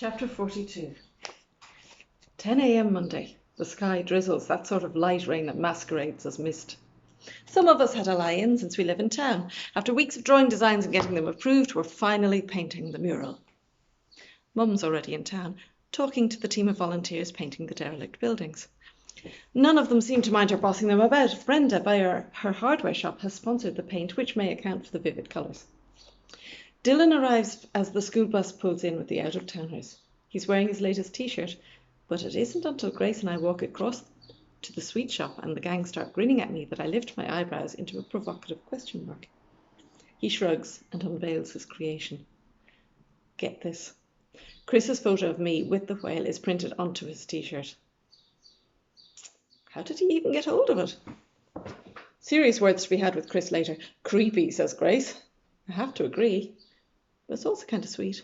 Chapter 42. 10 a.m. Monday. The sky drizzles, that sort of light rain that masquerades as mist. Some of us had a lie-in since we live in town. After weeks of drawing designs and getting them approved, we're finally painting the mural. Mum's already in town, talking to the team of volunteers painting the derelict buildings. None of them seem to mind her bossing them about. Brenda, by her hardware shop, has sponsored the paint, which may account for the vivid colours. Dylan arrives as the school bus pulls in with the out-of-towners. He's wearing his latest t-shirt, but it isn't until Grace and I walk across to the sweet shop and the gang start grinning at me that I lift my eyebrows into a provocative question mark. He shrugs and unveils his creation. Get this. Chris's photo of me with the whale is printed onto his t-shirt. How did he even get hold of it? Serious words to be had with Chris later. Creepy, says Grace. I have to agree, but it's also kind of sweet.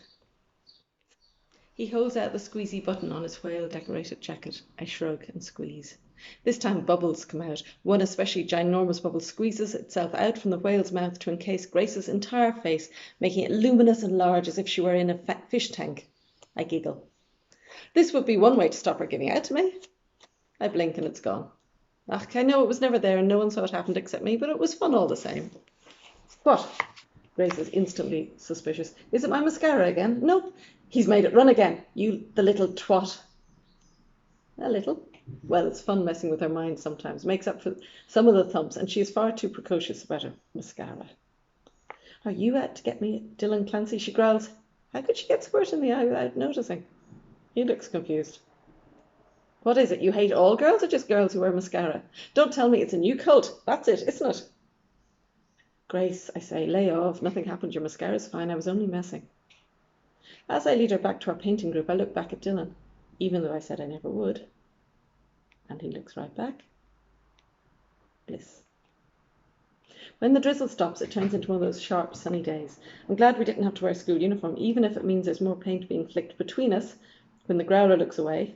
He holds out the squeezy button on his whale-decorated jacket. I shrug and squeeze. This time bubbles come out. One especially ginormous bubble squeezes itself out from the whale's mouth to encase Grace's entire face, making it luminous and large as if she were in a fish tank. I giggle. This would be one way to stop her giving out to me. I blink and it's gone. Ach, I know it was never there and no one saw it happened except me, but it was fun all the same. What? Grace is instantly suspicious. Is it my mascara again? Nope. He's made it run again. You, the little twat. A little. Well, it's fun messing with her mind sometimes. Makes up for some of the thumps, and she is far too precocious about her mascara. Are you out to get me, Dylan Clancy? She growls. How could she get squirt in the eye without noticing? He looks confused. What is it? You hate all girls or just girls who wear mascara? Don't tell me it's a new cult. That's it, isn't it? Grace, I say, lay off. Nothing happened. Your mascara's fine. I was only messing. As I lead her back to our painting group, I look back at Dylan, even though I said I never would. And he looks right back. Bliss. When the drizzle stops, it turns into one of those sharp, sunny days. I'm glad we didn't have to wear a school uniform, even if it means there's more paint being flicked between us when the growler looks away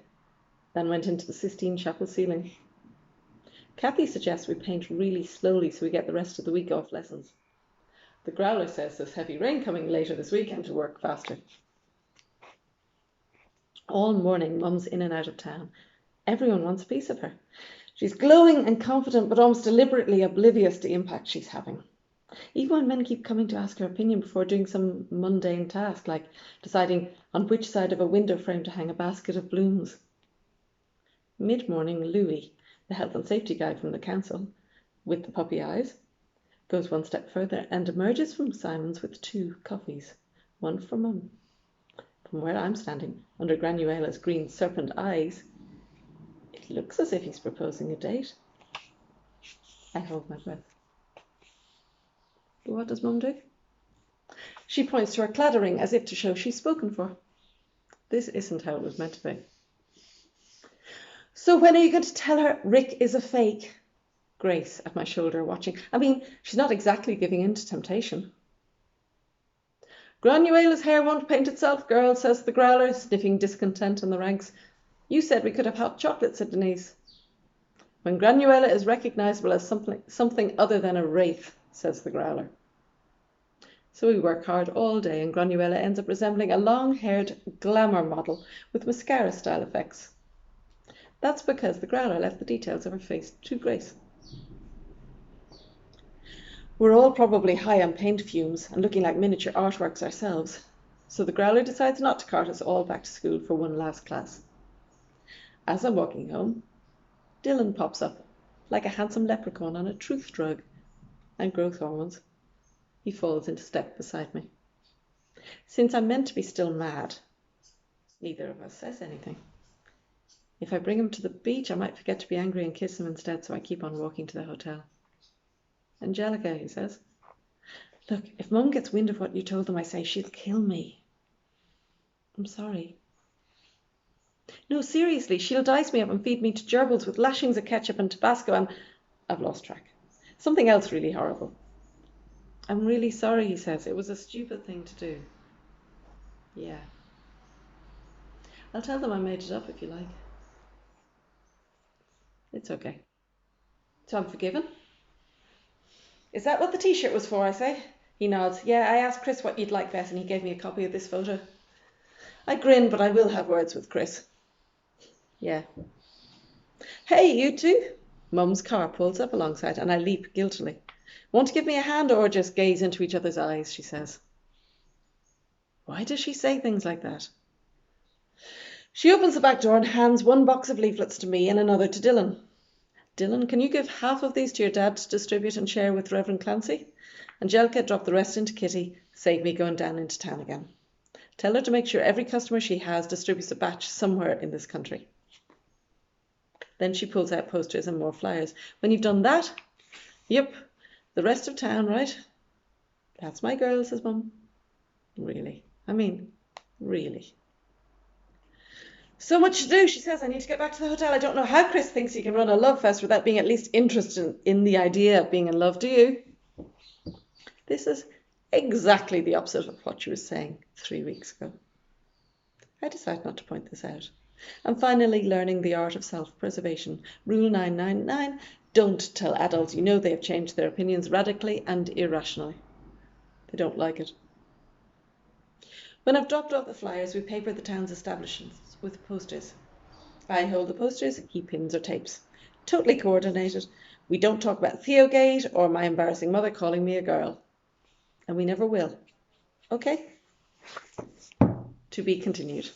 than went into the Sistine Chapel ceiling. Kathy suggests we paint really slowly so we get the rest of the week off lessons. The growler says there's heavy rain coming later this weekend to work faster. All morning, Mum's in and out of town. Everyone wants a piece of her. She's glowing and confident, but almost deliberately oblivious to the impact she's having. Even when men keep coming to ask her opinion before doing some mundane task, like deciding on which side of a window frame to hang a basket of blooms. Mid-morning, Louis, the health and safety guy from the council, with the puppy eyes, goes one step further and emerges from Simon's with 2 coffees, one for Mum. From where I'm standing, under Granuela's green serpent eyes, it looks as if he's proposing a date. I hold my breath. What does Mum do? She points to her clattering as if to show she's spoken for. This isn't how it was meant to be. So when are you going to tell her Rick is a fake? Grace at my shoulder watching. I mean, she's not exactly giving in to temptation. Granuela's hair won't paint itself, girl, says the growler, sniffing discontent in the ranks. You said we could have hot chocolate, said Denise. When Granuela is recognisable as something other than a wraith, says the growler. So we work hard all day and Granuela ends up resembling a long-haired glamour model with mascara-style effects. That's because the growler left the details of her face to Grace. We're all probably high on paint fumes and looking like miniature artworks ourselves, so the growler decides not to cart us all back to school for one last class. As I'm walking home, Dylan pops up, like a handsome leprechaun on a truth drug and growth hormones. He falls into step beside me. Since I'm meant to be still mad, neither of us says anything. If I bring him to the beach, I might forget to be angry and kiss him instead, so I keep on walking to the hotel. Angelica, he says. Look, if Mum gets wind of what you told them, I say, she'll kill me. I'm sorry. No, seriously, she'll dice me up and feed me to gerbils with lashings of ketchup and Tabasco and... I've lost track. Something else really horrible. I'm really sorry, he says. It was a stupid thing to do. Yeah. I'll tell them I made it up if you like. It's okay. So I'm forgiven? Is that what the t-shirt was for, I say? He nods. Yeah, I asked Chris what you'd like best and he gave me a copy of this photo. I grin, but I will have words with Chris. Yeah. Hey, you two. Mum's car pulls up alongside and I leap guiltily. Want to give me a hand or just gaze into each other's eyes, she says. Why does she say things like that? She opens the back door and hands one box of leaflets to me and another to Dylan. Dylan, can you give half of these to your dad to distribute and share with Reverend Clancy? Angelica, drop the rest into Kitty. Save me going down into town again. Tell her to make sure every customer she has distributes a batch somewhere in this country. Then she pulls out posters and more flyers. When you've done that, yep, the rest of town, right? That's my girl, says Mum. Really? I mean, really? So much to do, she says. I need to get back to the hotel. I don't know how Chris thinks he can run a love fest without being at least interested in the idea of being in love, do you? This is exactly the opposite of what she was saying 3 weeks ago. I decide not to point this out. I'm finally learning the art of self-preservation. Rule 999, don't tell adults you know they have changed their opinions radically and irrationally. They don't like it. When I've dropped off the flyers, we paper the town's establishments with posters. I hold the posters, he pins or tapes. Totally coordinated. We don't talk about Theogate or my embarrassing mother calling me a girl. And we never will. Okay? To be continued.